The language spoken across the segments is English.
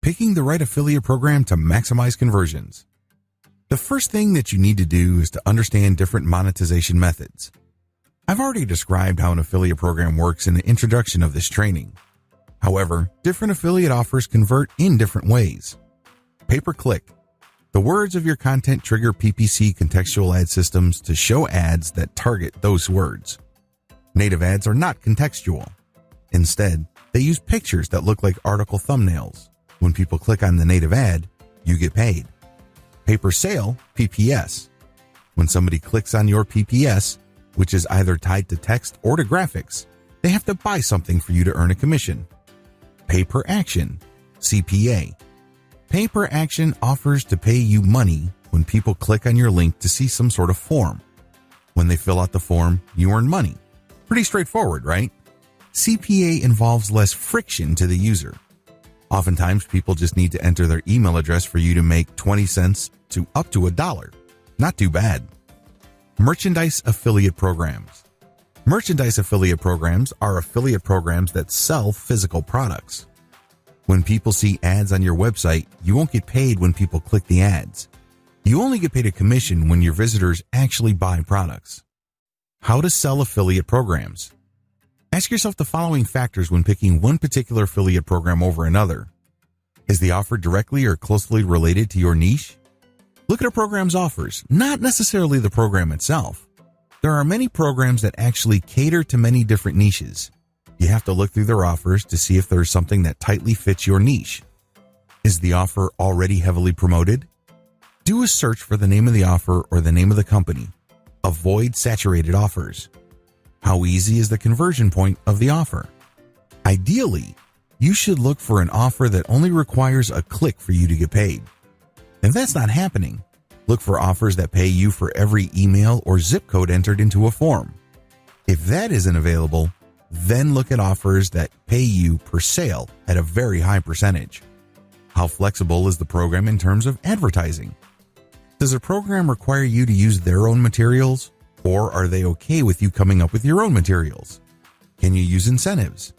Picking the right affiliate program to maximize conversions. The first thing that you need to do is to understand different monetization methods. I've already described how an affiliate program works in the introduction of this training. However, different affiliate offers convert in different ways. Pay-per-click. The words of your content trigger PPC contextual ad systems to show ads that target those words. Native ads are not contextual. Instead, they use pictures that look like article thumbnails. When people click on the native ad, you get paid. Pay-per-sale, PPS. When somebody clicks on your PPS, which is either tied to text or to graphics, they have to buy something for you to earn a commission. Pay-per-action, CPA. Pay-per-action offers to pay you money when people click on your link to see some sort of form. When they fill out the form, you earn money. Pretty straightforward, right? CPA involves less friction to the user. Oftentimes, people just need to enter their email address for you to make 20 cents to up to $1. Not too bad. Merchandise affiliate programs. Merchandise affiliate programs are affiliate programs that sell physical products. When people see ads on your website, you won't get paid when people click the ads. You only get paid a commission when your visitors actually buy products. How to sell affiliate programs. Ask yourself the following factors when picking one particular affiliate program over another. Is the offer directly or closely related to your niche? Look at a program's offers, not necessarily the program itself. There are many programs that actually cater to many different niches. You have to look through their offers to see if there's something that tightly fits your niche. Is the offer already heavily promoted? Do a search for the name of the offer or the name of the company. Avoid saturated offers. How easy is the conversion point of the offer? Ideally, you should look for an offer that only requires a click for you to get paid. If that's not happening, look for offers that pay you for every email or zip code entered into a form. If that isn't available, then look at offers that pay you per sale at a very high percentage. How flexible is the program in terms of advertising? Does a program require you to use their own materials, or are they okay with you coming up with your own materials? Can you use incentives?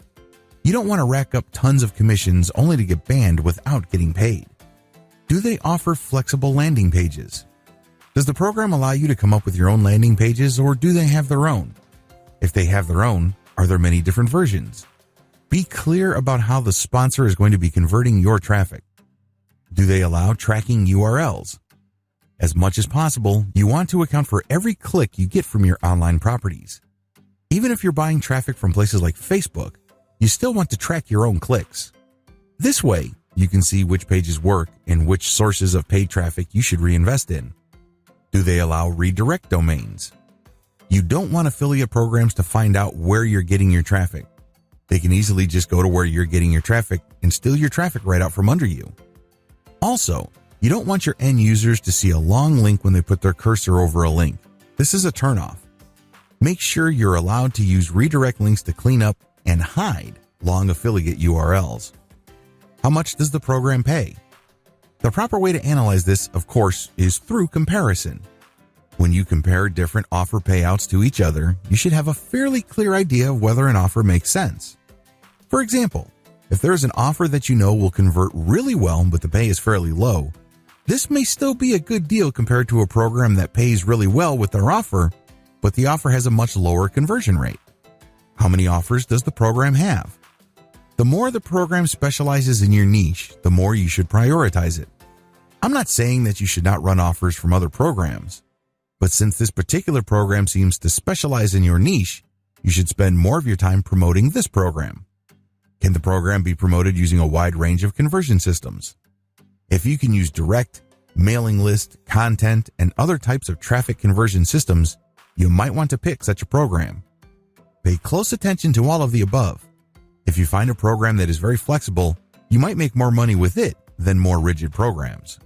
You don't want to rack up tons of commissions only to get banned without getting paid. Do they offer flexible landing pages? Does the program allow you to come up with your own landing pages, or do they have their own? If they have their own, are there many different versions? Be clear about how the sponsor is going to be converting your traffic. Do they allow tracking URLs? As much as possible, you want to account for every click you get from your online properties. Even if you're buying traffic from places like Facebook, you still want to track your own clicks. This way, you can see which pages work and which sources of paid traffic you should reinvest in. Do they allow redirect domains? You don't want affiliate programs to find out where you're getting your traffic. They can easily just go to where you're getting your traffic and steal your traffic right out from under you. Also, you don't want your end users to see a long link when they put their cursor over a link. This is a turnoff. Make sure you're allowed to use redirect links to clean up and hide long affiliate URLs. How much does the program pay? The proper way to analyze this, of course, is through comparison. When you compare different offer payouts to each other, you should have a fairly clear idea of whether an offer makes sense. For example, if there is an offer that you know will convert really well but the pay is fairly low, this may still be a good deal compared to a program that pays really well with their offer, but the offer has a much lower conversion rate. How many offers does the program have? The more the program specializes in your niche, the more you should prioritize it. I'm not saying that you should not run offers from other programs, but since this particular program seems to specialize in your niche, you should spend more of your time promoting this program. Can the program be promoted using a wide range of conversion systems? If you can use direct, mailing list, content, and other types of traffic conversion systems, you might want to pick such a program. Pay close attention to all of the above. If you find a program that is very flexible, you might make more money with it than more rigid programs.